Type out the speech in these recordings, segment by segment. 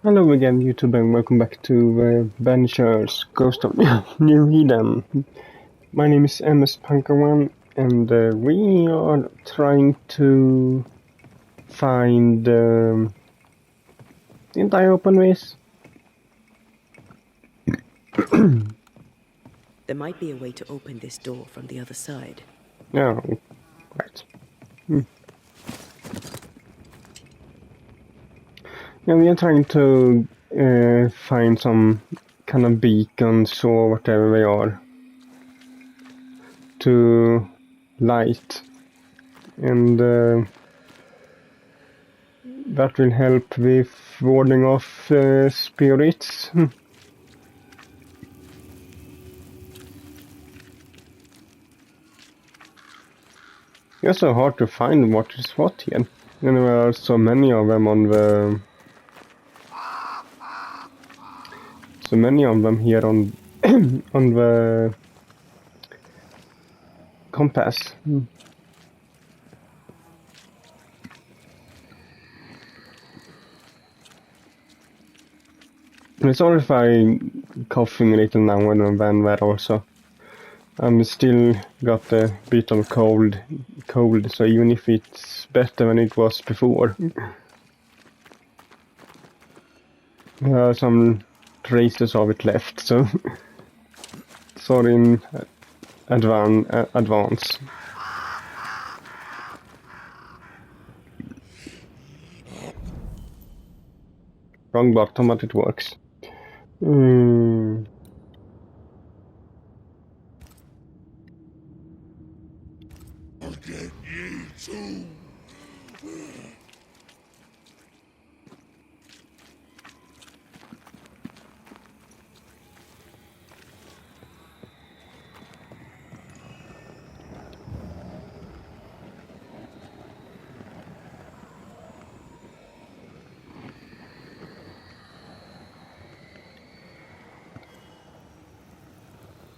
Hello again, YouTube, and welcome back to Banishers Ghost of New Eden. My name is MS-Punker1, and we are trying to find... didn't I open this? There might be a way to open this door from the other side. No, right. Yeah, we are trying to find some kind of beacons or whatever they are to light, and that will help with warding off spirits. It's so hard to find what is what here. And there are so many of them on the... So many of them here on on the compass. And sorry if I'm coughing a little now and then there also. I'm still got a bit of cold, so even if it's better than it was before. There are some traces of it left, so sorry in advance. Wrong button, but it works.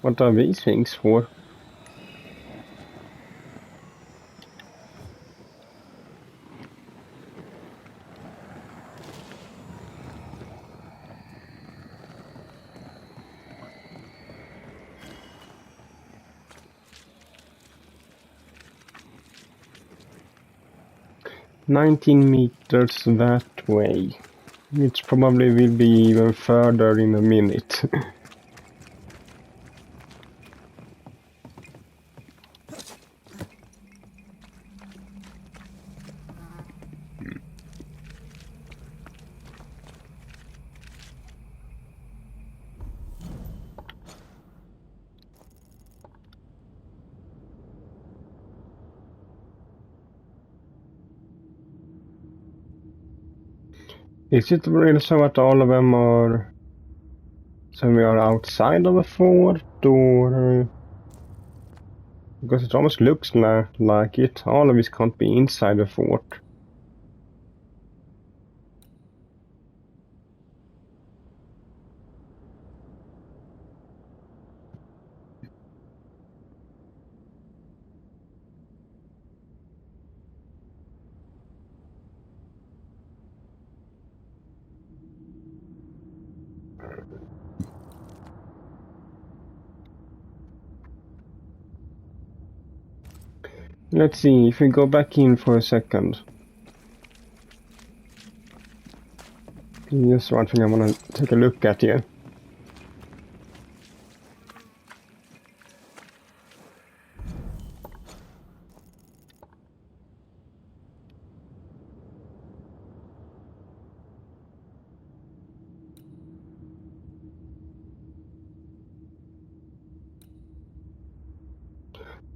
What are these things for? "19 meters that way." Which probably will be even further in a minute. Is it really so that all of them are... So we are outside of a fort, or... Because it almost looks like it. All of this can't be inside the fort. Let's see, if we go back in for a second. Just one thing I want to take a look at here.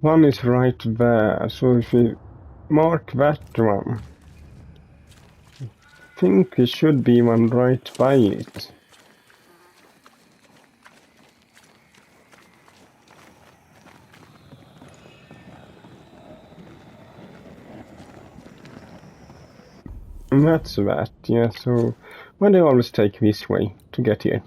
One is right there, so if we mark that one, I think there should be one right by it. And that's that, yeah, so... Why do I always take this way to get here?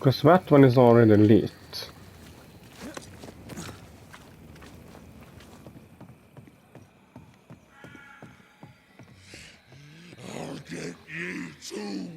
Because that one is already lit. I'll get you too.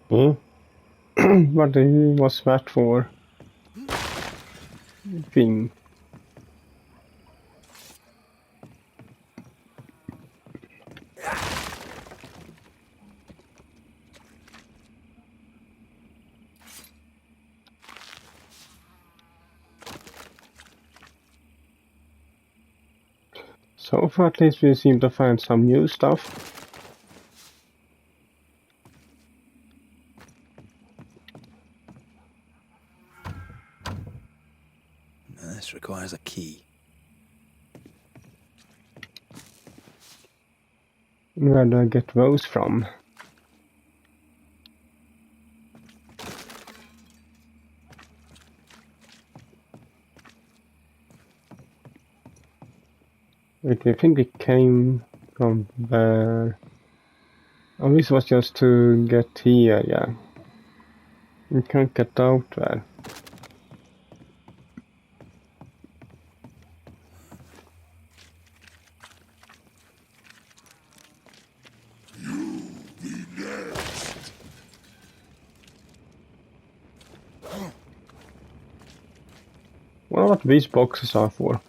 Hmm? What was that for? Thing. So far at least we seem to find some new stuff. This requires a key. Where do I get those from? I think it came from there. Oh, this was just to get here, yeah. We can't get out there. Wonder what these boxes are for.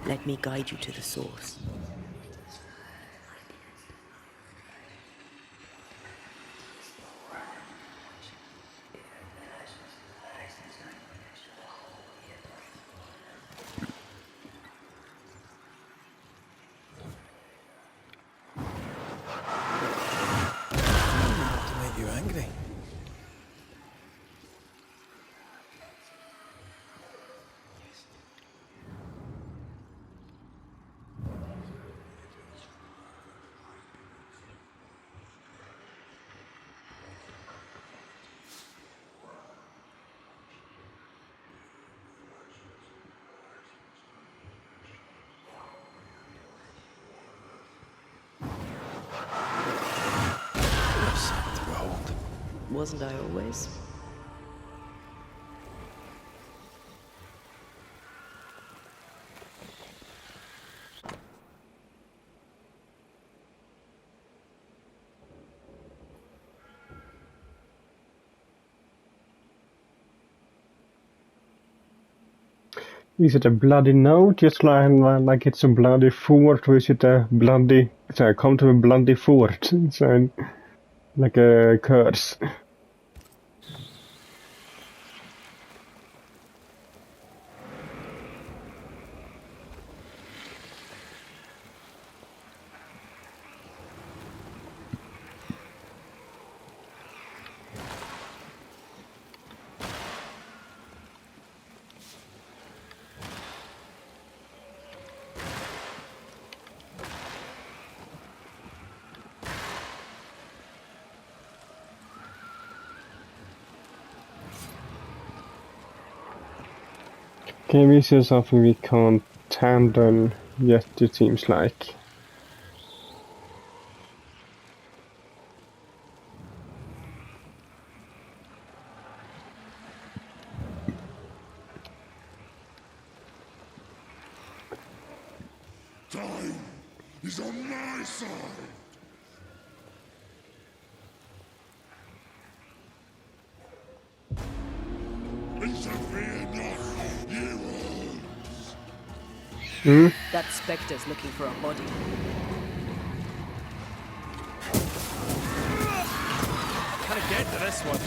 Let me guide you to the source. To make you angry. You're something to behold. Wasn't I always? Is it a bloody note, just like it's a bloody fort, or is it a bloody... So come to a bloody fort, so like a curse. Okay, this is something we can't handle yet, it seems like. Time is on my side. Interfere not, heroes. Hmm? That specter's looking for a body. Can't get to this one.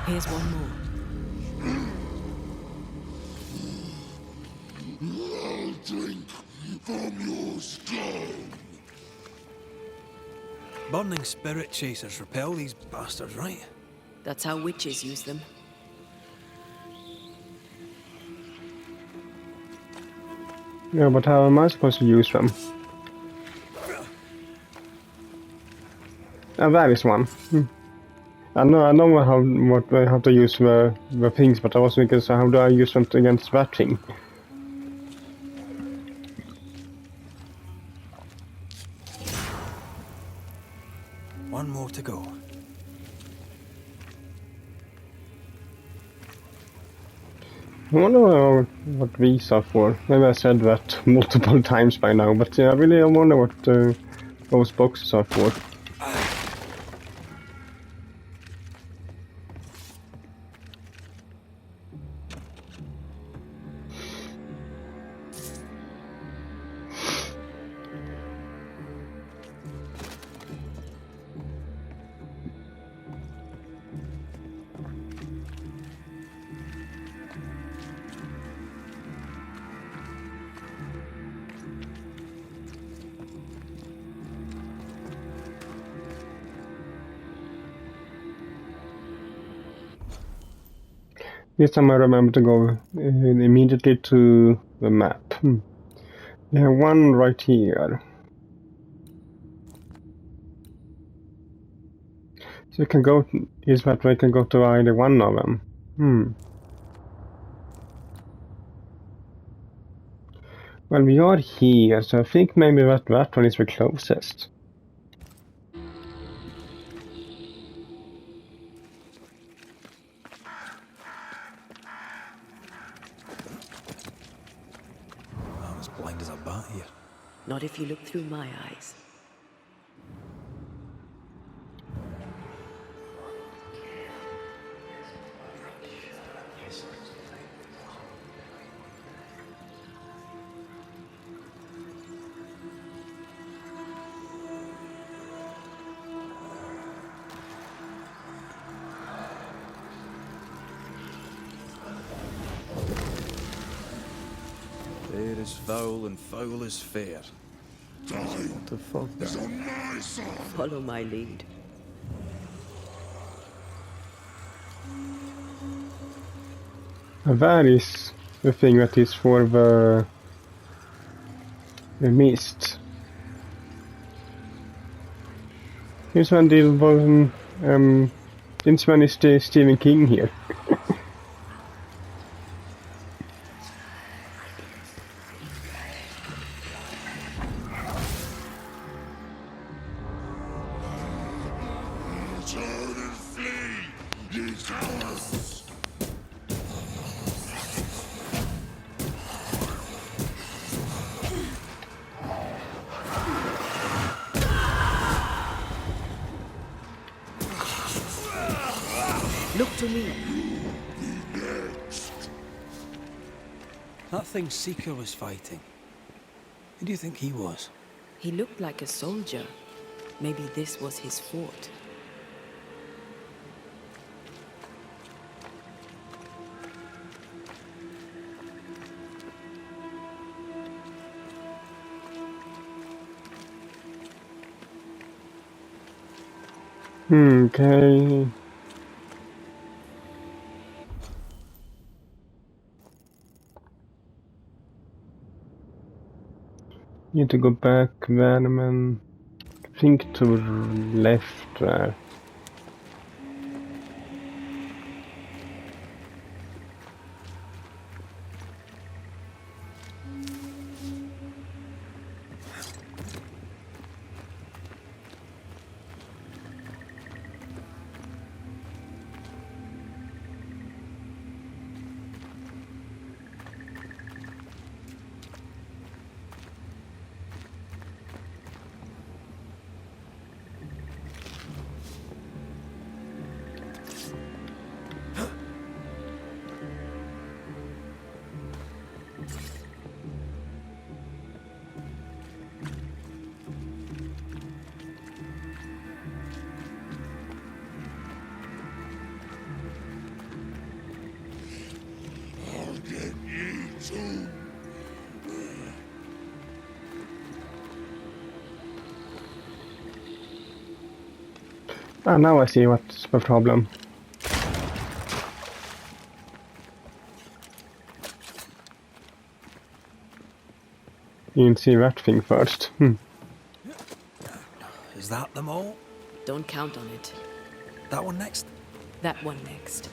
Here's one more. I'll drink from your skull. Burning spirit chasers repel these bastards, right? That's how witches use them. Yeah, but how am I supposed to use them? Ah, that is one. I know how to use the things, but I was thinking, so how do I use them against that thing? One more to go. I wonder what these are for. Maybe I said that multiple times by now, but yeah, I really wonder what those boxes are for. This time I remember to go immediately to the map. We have one right here. So you can go, is that way I can go to either one of them. Well, we are here, so I think maybe that one is the closest. I'm as blind as a bat here. Not if you look through my eyes. Fair is foul and foul is fair. Time What the fuck? is on my side. Follow my lead. That is the thing that is for the mist. Here's one deal was this one is the Stephen King here. Turn and flee, ye cowards. Look to me. That thing Seeker was fighting. Who do you think he was? He looked like a soldier. Maybe this was his fort. Okay. Need to go back there, man. Think to left there. I'll get ye too. Ah, now I see what's the problem. You didn't see that thing first. Is that them all? Don't count on it. That one next? That one next.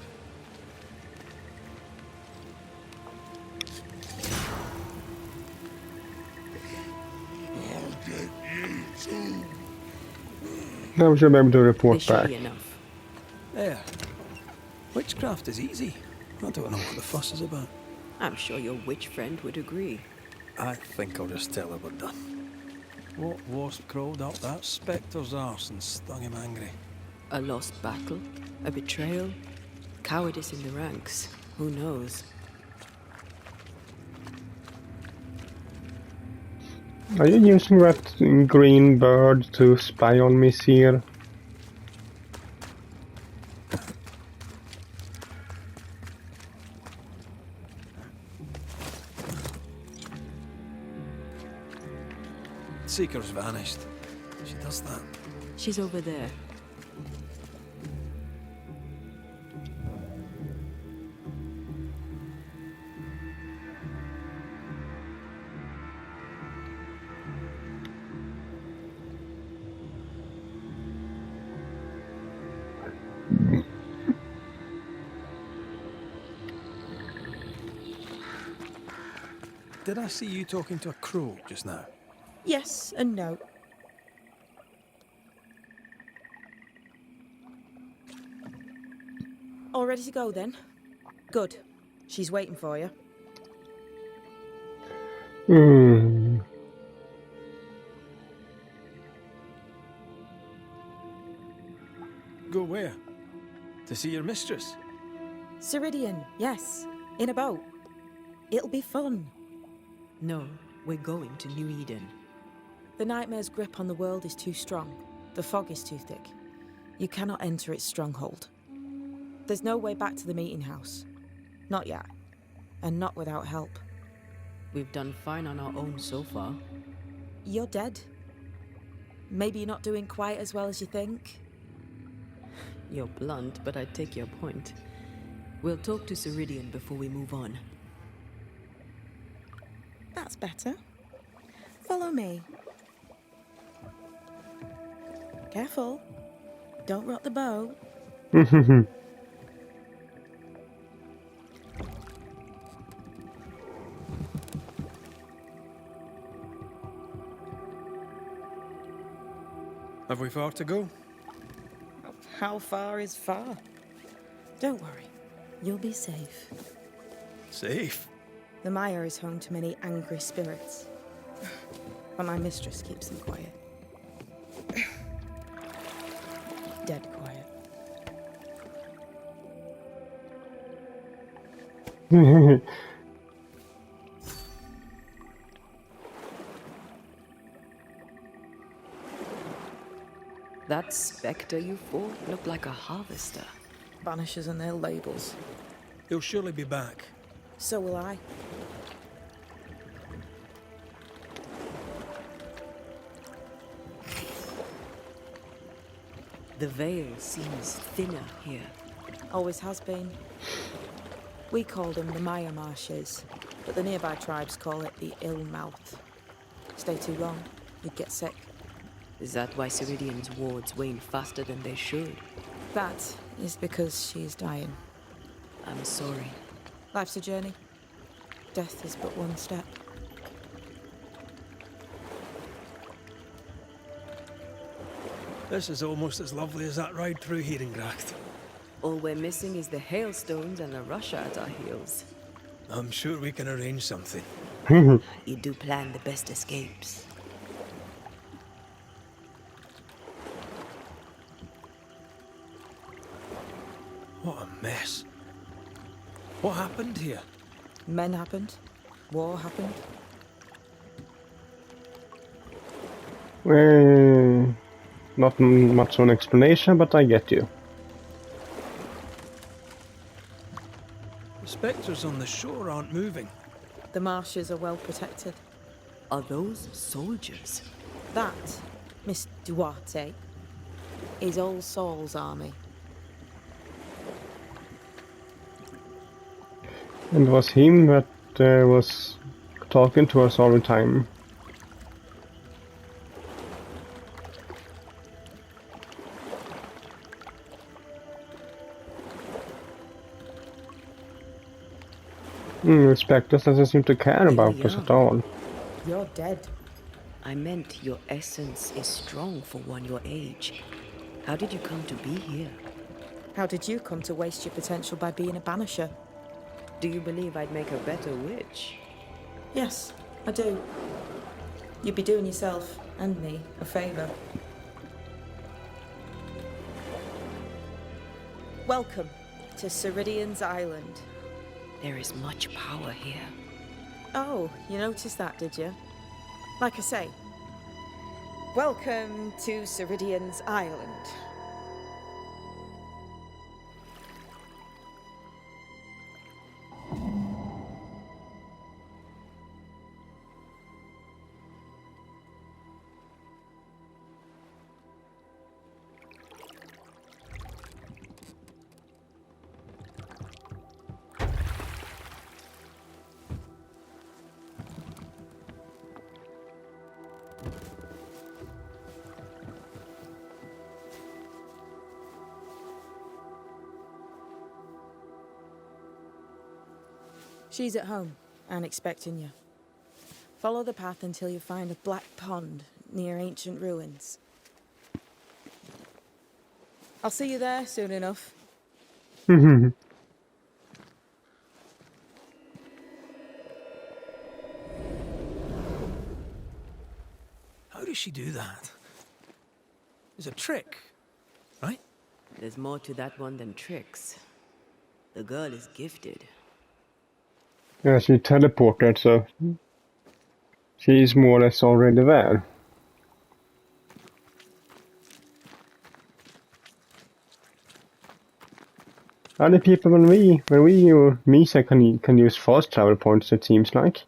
I'll get ye too. Now we should be able to report This should back. be enough. There. Witchcraft is easy. I don't know what the fuss is about. I'm sure your witch friend would agree. I think I'll just tell her we're done. What wasp crawled up that spectre's arse and stung him angry? A lost battle? A betrayal? Cowardice in the ranks? Who knows? Are you using that green bird to spy on me, Seer? Seeker's vanished. She does that. She's over there. Did I see you talking to a crow just now? Yes and no. All ready to go then? Good. She's waiting for you. Hmm. Go where? To see your mistress? Ceridian, yes. In a boat. It'll be fun. No, we're going to New Eden. The nightmare's grip on the world is too strong. The fog is too thick. You cannot enter its stronghold. There's no way back to the meeting house. Not yet. And not without help. We've done fine on our own so far. You're dead. Maybe you're not doing quite as well as you think. You're blunt, but I take your point. We'll talk to Ceridian before we move on. That's better. Follow me. Careful. Don't rock the boat. Have we far to go? How far is far? Don't worry. You'll be safe. Safe. The mire is home to many angry spirits. But my mistress keeps them quiet. Dead quiet. That spectre you fought looked like a harvester. Banishers and their labels. He'll surely be back. So will I. The veil seems thinner here. Always has been. We call them the Mire Marshes, but the nearby tribes call it the Ill Mouth. Stay too long, you'd get sick. Is that why Ceridian's wards wane faster than they should? That is because she is dying. I'm sorry. Life's a journey. Death is but one step. This is almost as lovely as that ride through Herengracht. All we're missing is the hailstones and a Russia at our heels. I'm sure we can arrange something. You do plan the best escapes. What a mess. What happened here? Men happened. War happened. Not much of an explanation, but I get you. The spectres on the shore aren't moving. The marshes are well protected. Are those soldiers? That, Miss Duarte, is All Saul's army. And it was him that was talking to us all the time. Spectres doesn't seem to care about us at all. You're dead. I meant your essence is strong for one your age. How did you come to be here? How did you come to waste your potential by being a banisher? Do you believe I'd make a better witch? Yes, I do. You'd be doing yourself and me a favour. Welcome to Ceridian's Island. There is much power here. Oh, you noticed that, did you? Like I say, welcome to Ceridian's Island. She's at home and expecting you. Follow the path until you find a black pond near ancient ruins. I'll see you there soon enough. How does she do that? It's a trick, right? There's more to that one than tricks. The girl is gifted. Yeah, she teleported, so she's more or less already there. Other people when we or Misa can use fast travel points, it seems like.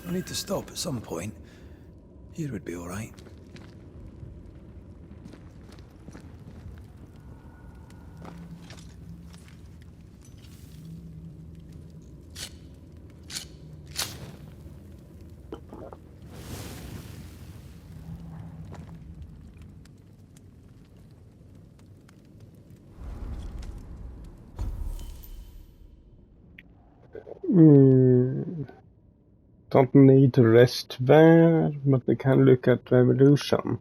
I need to stop at some point. Here would be all right. Don't need to rest there, but we can look at revolution.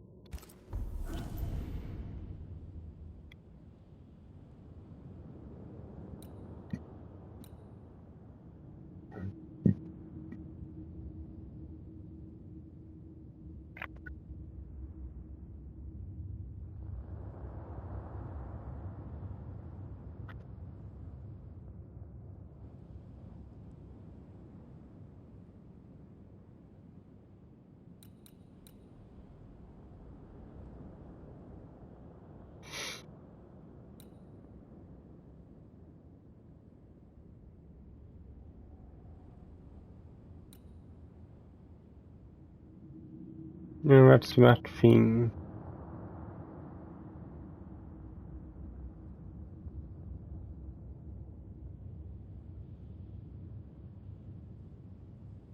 No, that's that thing.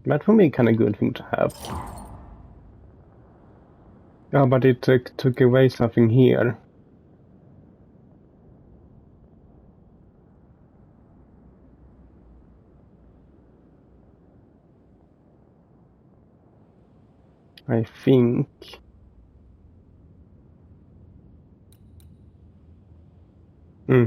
That would be a kind of good thing to have. Yeah, but it took away something here. I think. Hmm.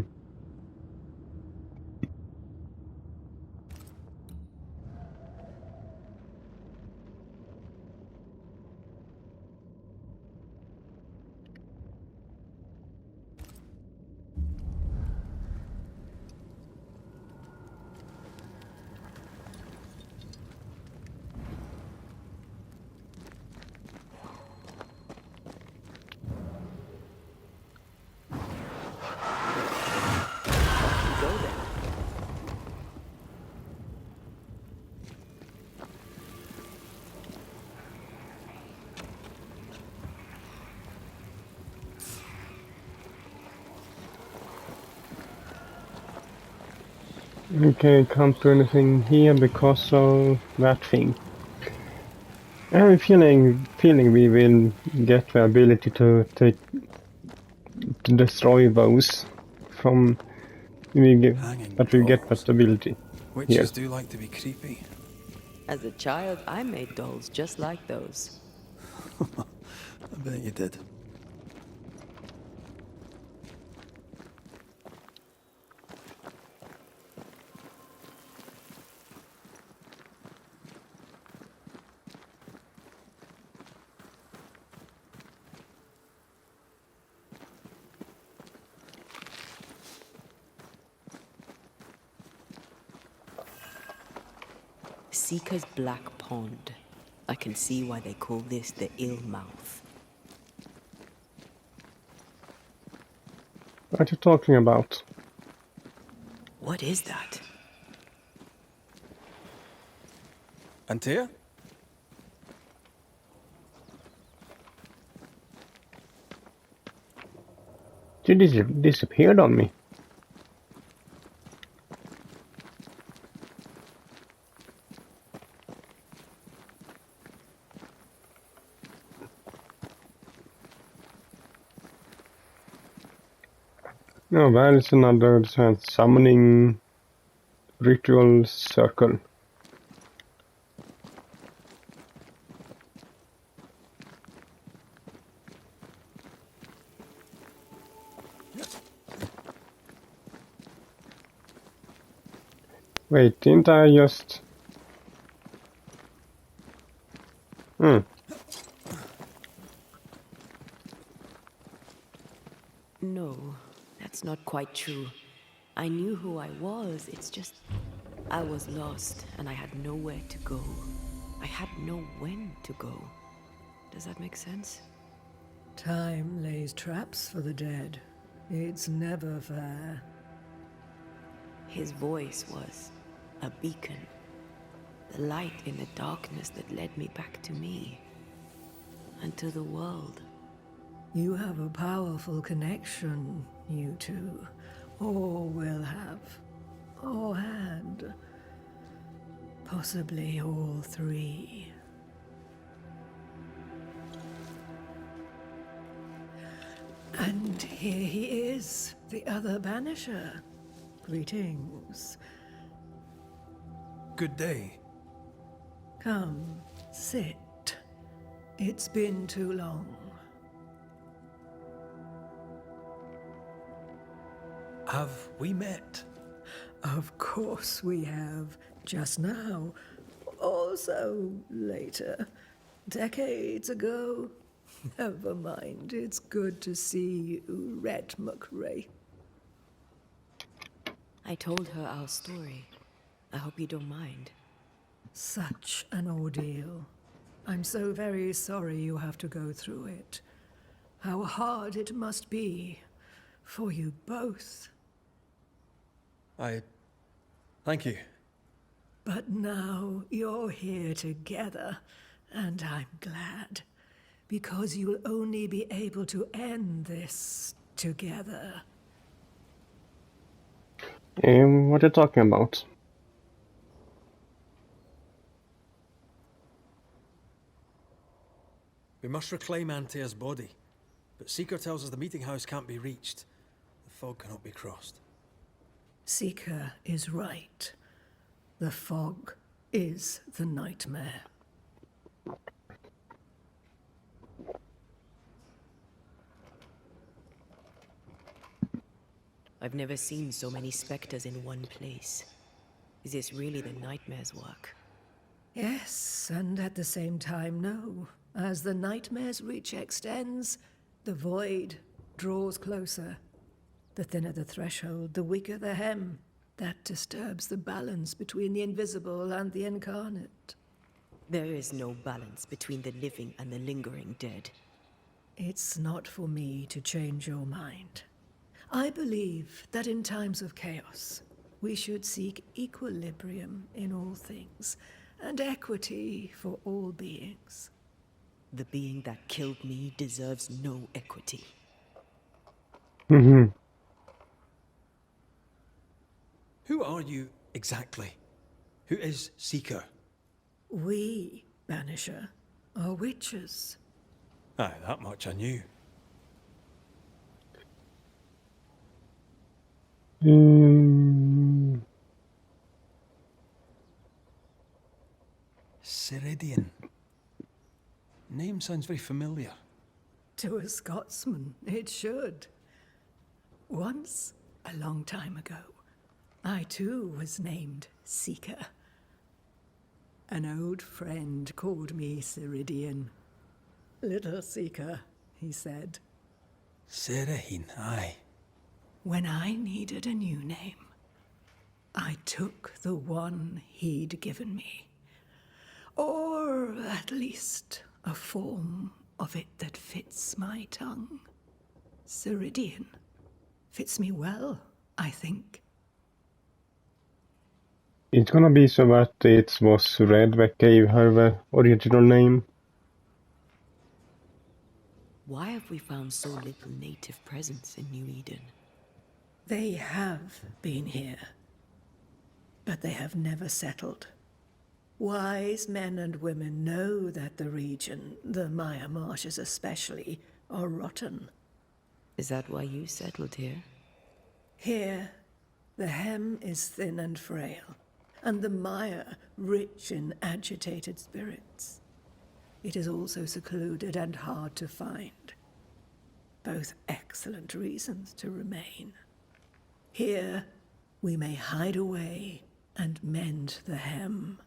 Go then. Okay, can't do anything here because of that thing. I'm feeling we will get the ability to destroy those from Hanging but we get dolls. that ability here. Witches do like to be creepy. As a child, I made dolls just like those. I bet you did. Seeker's Black Pond. I can see why they call this the Ill Mouth. What are you talking about? What is that? Antea? You disappeared on me. No, that is another summoning ritual circle. Wait, didn't I just... No, that's not quite true. I knew who I was, it's just... I was lost, and I had nowhere to go. I had no when to go. Does that make sense? Time lays traps for the dead. It's never fair. His voice was a beacon. The light in the darkness that led me back to me. And to the world. You have a powerful connection, you two. Or will have. Or had. Possibly all three. And here he is, the other Banisher. Greetings. Good day. Come, sit. It's been too long. Have we met? Of course we have. Just now. Also later. Decades ago. Never mind. It's good to see you, Red McRae. I told her our story. I hope you don't mind. Such an ordeal. I'm so very sorry you have to go through it. How hard it must be for you both. Thank you. But now you're here together, and I'm glad. because you'll only be able to end this together. What are you talking about? We must reclaim Antea's body, but Seeker tells us the meeting house can't be reached. The fog cannot be crossed. Seeker is right. The fog is the nightmare. I've never seen so many specters in one place. Is this really the nightmare's work? Yes, and at the same time, no. As the nightmare's reach extends, the void draws closer. The thinner the threshold, the weaker the hem. That disturbs the balance between the invisible and the incarnate. There is no balance between the living and the lingering dead. It's not for me to change your mind. I believe that in times of chaos, we should seek equilibrium in all things, and equity for all beings. The being that killed me deserves no equity. Mm-hmm. Who are you exactly? Who is Seeker? We, Banisher, are witches. Aye, that much I knew. Ceridian. Name sounds very familiar. To a Scotsman, it should. Once, a long time ago, I too was named Seeker. An old friend called me Ceridian. Little Seeker, he said. Ceridian, aye. When I needed a new name, I took the one he'd given me. Or at least a form of it that fits my tongue. Ceridian fits me well, I think. It's gonna be so that it was Red that gave her the original name. Why have we found so little native presence in New Eden? They have been here, but they have never settled. Wise men and women know that the region, the Maya marshes especially, are rotten. Is that why you settled here? Here, the hem is thin and frail, and the Maya rich in agitated spirits. It is also secluded and hard to find. Both excellent reasons to remain. Here, we may hide away and mend the hem.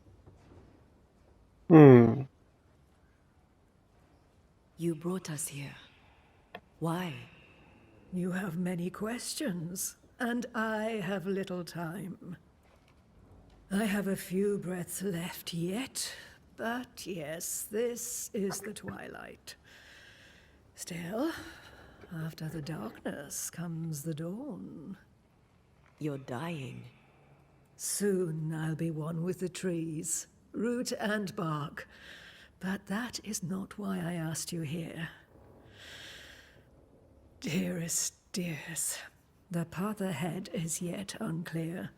You brought us here. Why? You have many questions, and I have little time. I have a few breaths left yet, but yes, this is the twilight. Still, after the darkness comes the dawn. You're dying. Soon I'll be one with the trees, root and bark. But that is not why I asked you here. Dearest dears, the path ahead is yet unclear.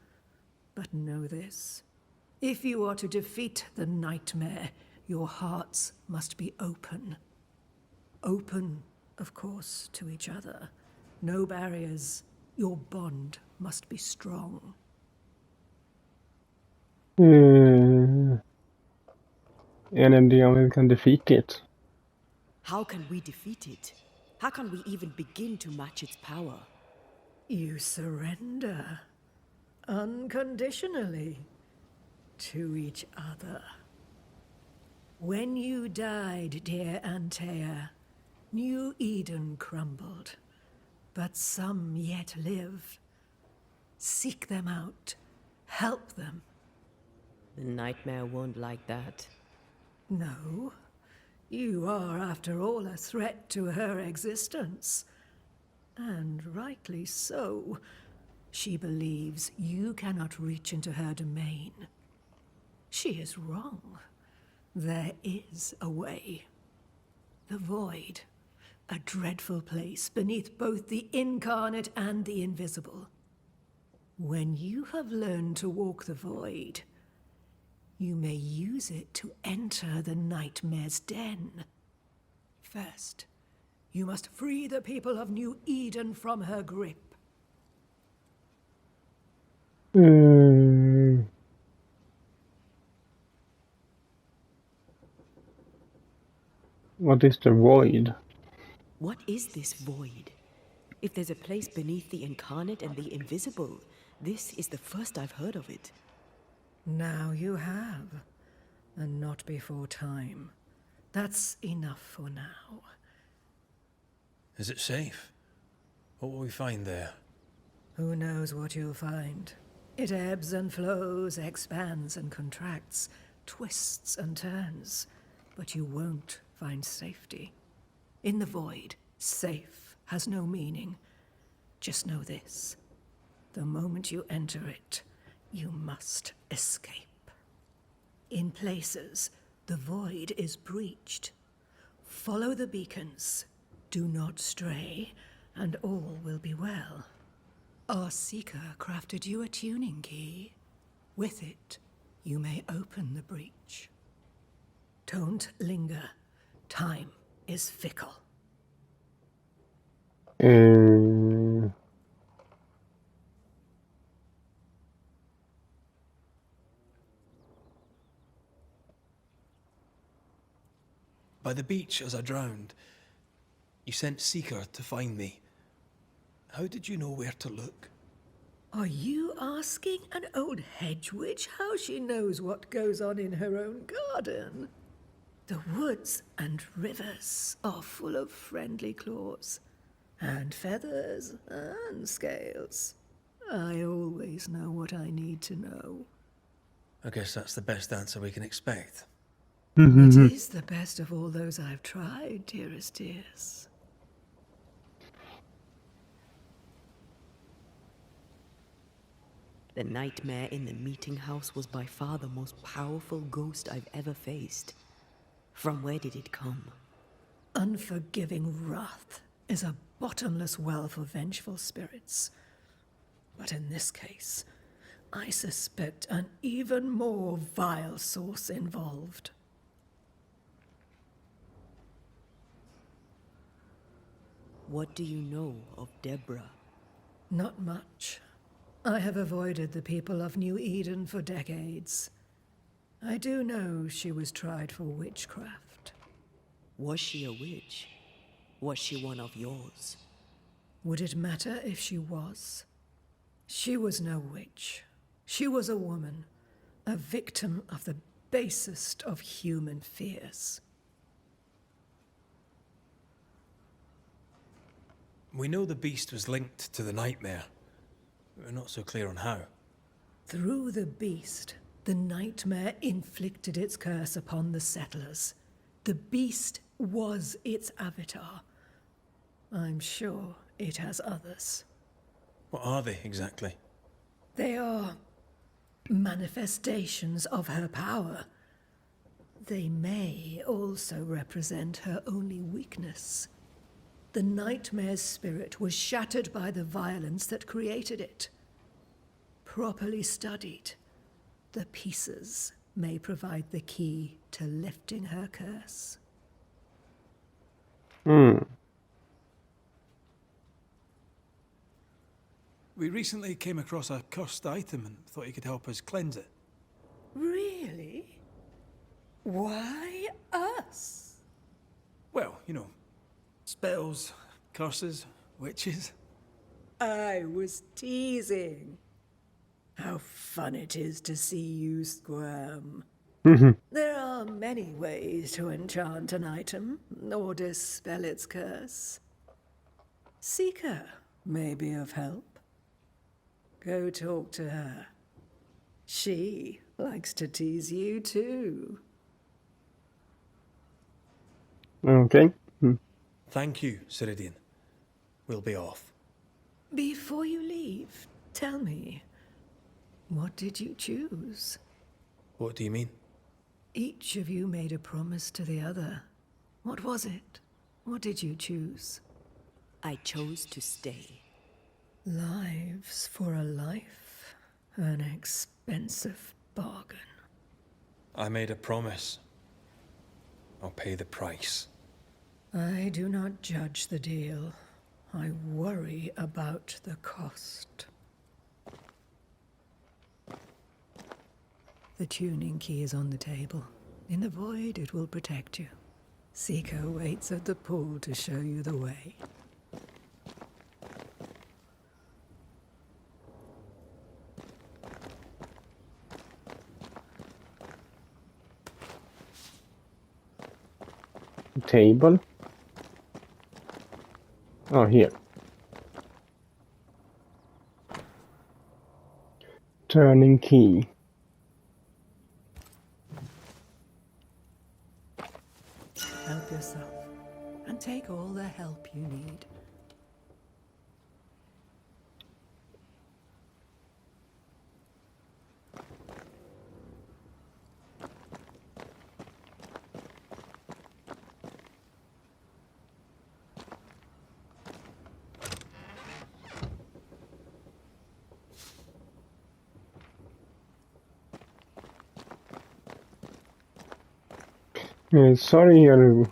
But know this. If you are to defeat the nightmare, your hearts must be open. Open, of course, to each other. No barriers. Your bond must be strong. And then the only can defeat it. How can we defeat it? How can we even begin to match its power? You surrender. Unconditionally. To each other. When you died, dear Antea, New Eden crumbled. But some yet live. Seek them out. Help them. The nightmare won't like that. No. You are, after all, a threat to her existence. And rightly so. She believes you cannot reach into her domain. She is wrong. There is a way. The Void. A dreadful place beneath both the incarnate and the invisible. When you have learned to walk the Void, you may use it to enter the Nightmare's den. First, you must free the people of New Eden from her grip. What is the Void? What is this void? If there's a place beneath the incarnate and the invisible, this is the first I've heard of it. Now you have, and not before time. That's enough for now. Is it safe? What will we find there? Who knows what you'll find? It ebbs and flows, expands and contracts, twists and turns, but you won't find safety. In the Void, safe has no meaning. Just know this. The moment you enter it, you must escape. In places, the Void is breached. Follow the beacons. Do not stray, and all will be well. Our Seeker crafted you a tuning key. With it, you may open the breach. Don't linger. Time is fickle. By the beach as I drowned, you sent Seeker to find me. How did you know where to look? Are you asking an old hedge witch how she knows what goes on in her own garden? The woods and rivers are full of friendly claws, and feathers and scales. I always know what I need to know. I guess that's the best answer we can expect. It is the best of all those I've tried, dearest dears. The nightmare in the meeting house was by far the most powerful ghost I've ever faced. From where did it come? Unforgiving wrath is a bottomless well for vengeful spirits. But in this case, I suspect an even more vile source involved. What do you know of Deborah? Not much. I have avoided the people of New Eden for decades. I do know she was tried for witchcraft. Was she a witch? Was she one of yours? Would it matter if she was? She was no witch. She was a woman, a victim of the basest of human fears. We know the beast was linked to the nightmare. We're not so clear on how. Through the beast, the nightmare inflicted its curse upon the settlers. The beast was its avatar. I'm sure it has others. What are they exactly? They are manifestations of her power. They may also represent her only weakness. The nightmare's spirit was shattered by the violence that created it. Properly studied, the pieces may provide the key to lifting her curse. We recently came across a cursed item and thought you could help us cleanse it. Really? Why us? Well, you know, spells, curses, witches. I was teasing. How fun it is to see you squirm. There are many ways to enchant an item or dispel its curse. Seeker may be of help. Go talk to her. She likes to tease you too. Okay. Thank you, Ceridian. We'll be off. Before you leave, tell me, what did you choose? What do you mean? Each of you made a promise to the other. What was it? What did you choose? I chose to stay. Lives for a life? An expensive bargain. I made a promise. I'll pay the price. I do not judge the deal. I worry about the cost. The tuning key is on the table. In the void, it will protect you. Seeker waits at the pool to show you the way. Table. Oh, here. Turning key. Help yourself, and take all the help you need. Sorry here,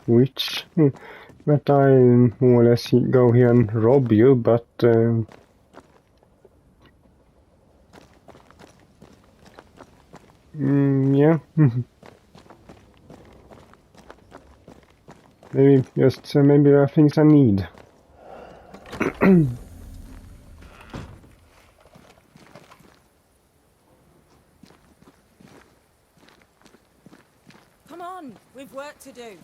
witch, that I more or less go here and rob you, but yeah. Maybe just maybe there are things I need. Come on, we've work to do.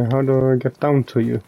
How do I get down to you?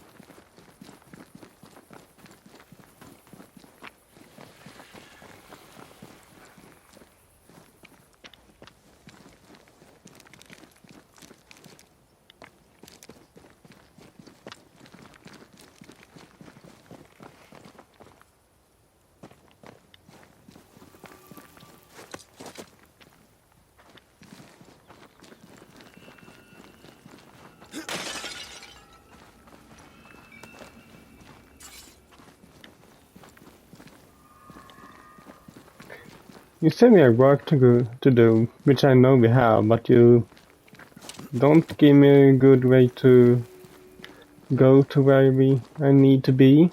You said we have work to do, which I know we have, but you don't give me a good way to go to where I need to be.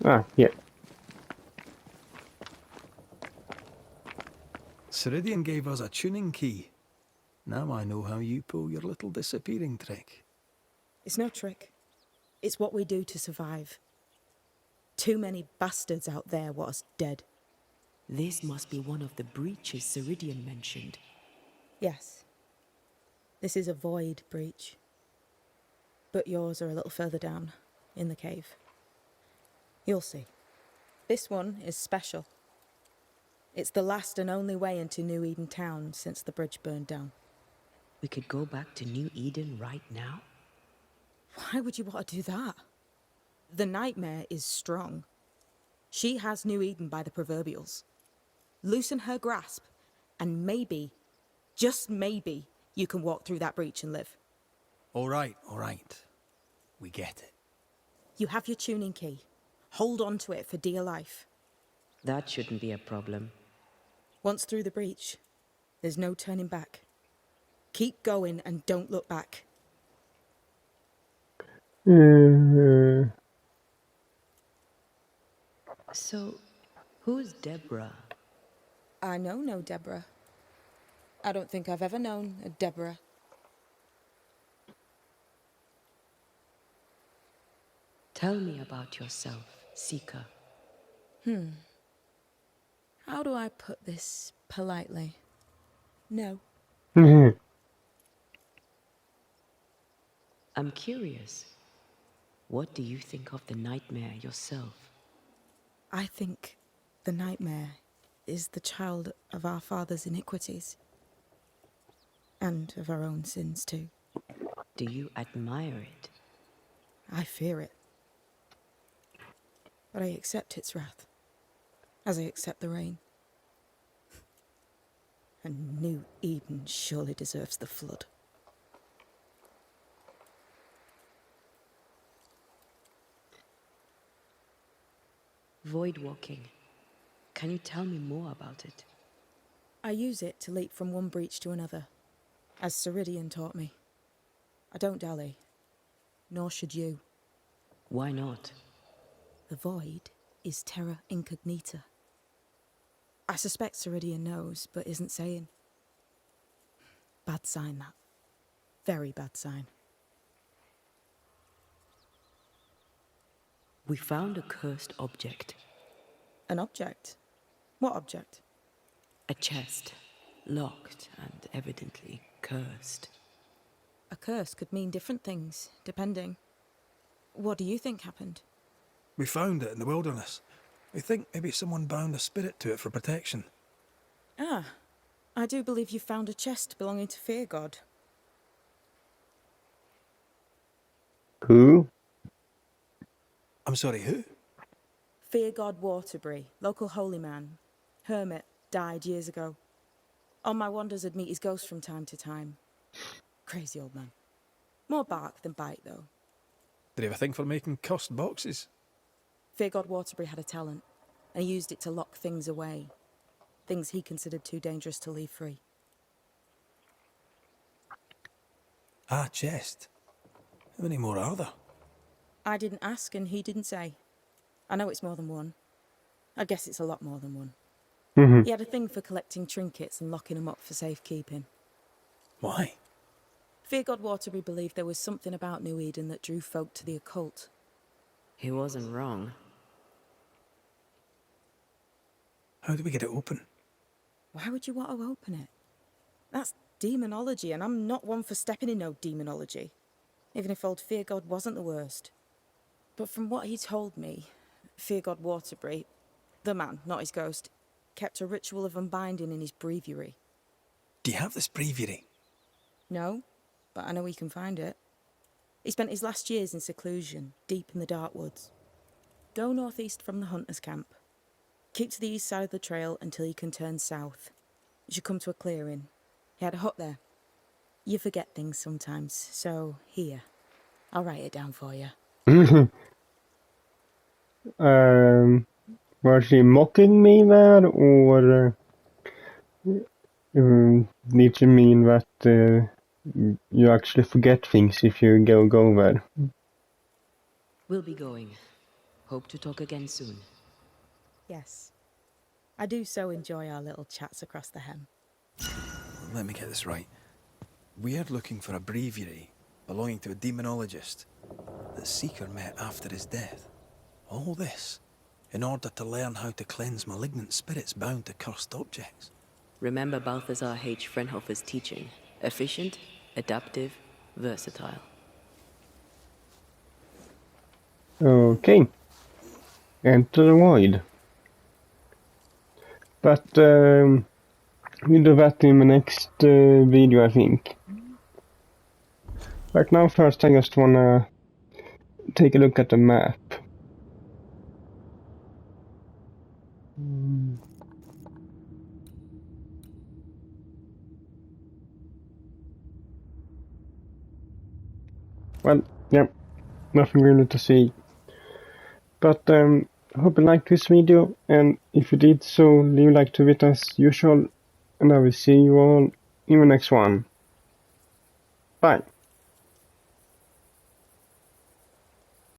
Ah, yeah. Ceridian gave us a tuning key. Now I know how you pull your little disappearing trick. It's no trick. It's what we do to survive. Too many bastards out there want us dead. This must be one of the breaches Ceridian mentioned. Yes. This is a void breach. But yours are a little further down, in the cave. You'll see. This one is special. It's the last and only way into New Eden town since the bridge burned down. We could go back to New Eden right now? Why would you want to do that? The nightmare is strong. She has New Eden by the proverbials. Loosen her grasp, and maybe, just maybe, you can walk through that breach and live. All right. We get it. You have your tuning key. Hold on to it for dear life. That shouldn't be a problem. Once through the breach, there's no turning back. Keep going and don't look back. So, who's Deborah? I know no Deborah. I don't think I've ever known a Deborah. Tell me about yourself, Seeker. How do I put this politely? No. I'm curious. What do you think of the nightmare yourself? I think the nightmare is the child of our father's iniquities. And of our own sins too. Do you admire it? I fear it. But I accept its wrath, as I accept the rain. And New Eden surely deserves the flood. Void walking. Can you tell me more about it? I use it to leap from one breach to another, as Ceridian taught me. I don't dally, nor should you. Why not? The void is terra incognita. I suspect Ceridian knows, but isn't saying. Bad sign, that. Very bad sign. We found a cursed object. An object? What object? A chest. Locked and evidently cursed. A curse could mean different things, depending. What do you think happened? We found it in the wilderness. We think maybe someone bound a spirit to it for protection. Ah, I do believe you found a chest belonging to Fear God. Who? I'm sorry, who? Fear God Waterbury, local holy man. Hermit, died years ago. On my wanders I'd meet his ghost from time to time. Crazy old man. More bark than bite, though. Did he have a thing for making cursed boxes? Fear God Waterbury had a talent, and he used it to lock things away. Things he considered too dangerous to leave free. Ah, chest. How many more are there? I didn't ask, and he didn't say. I know it's more than one. I guess it's a lot more than one. He had a thing for collecting trinkets and locking them up for safekeeping. Why? Fear God Waterbury believed there was something about New Eden that drew folk to the occult. He wasn't wrong. How do we get it open? Why would you want to open it? That's demonology, and I'm not one for stepping in no demonology. Even if old Fear God wasn't the worst. But from what he told me, Fear God Waterbury, the man, not his ghost, kept a ritual of unbinding in his breviary. Do you have this breviary? No, but I know he can find it. He spent his last years in seclusion, deep in the dark woods. Go northeast from the hunter's camp. Keep to the east side of the trail until you can turn south. You should come to a clearing. He had a hut there. You forget things sometimes, so here. I'll write it down for you. Was she mocking me there, or did you mean that you actually forget things if you go there? We'll be going. Hope to talk again soon. Yes. I do so enjoy our little chats across the hem. Let me get this right. We're looking for a breviary belonging to a demonologist that Seeker met after his death. All this in order to learn how to cleanse malignant spirits bound to cursed objects. Remember Balthazar H. Frenhofer's teaching. Efficient, adaptive, versatile. Okay. Enter the void. But we'll do that in the next video, I think. Right now, first I just wanna take a look at the map. Well, yeah, nothing really to see. But I hope you liked this video, and if you did so, leave a like to it as usual, and I will see you all in the next one. Bye.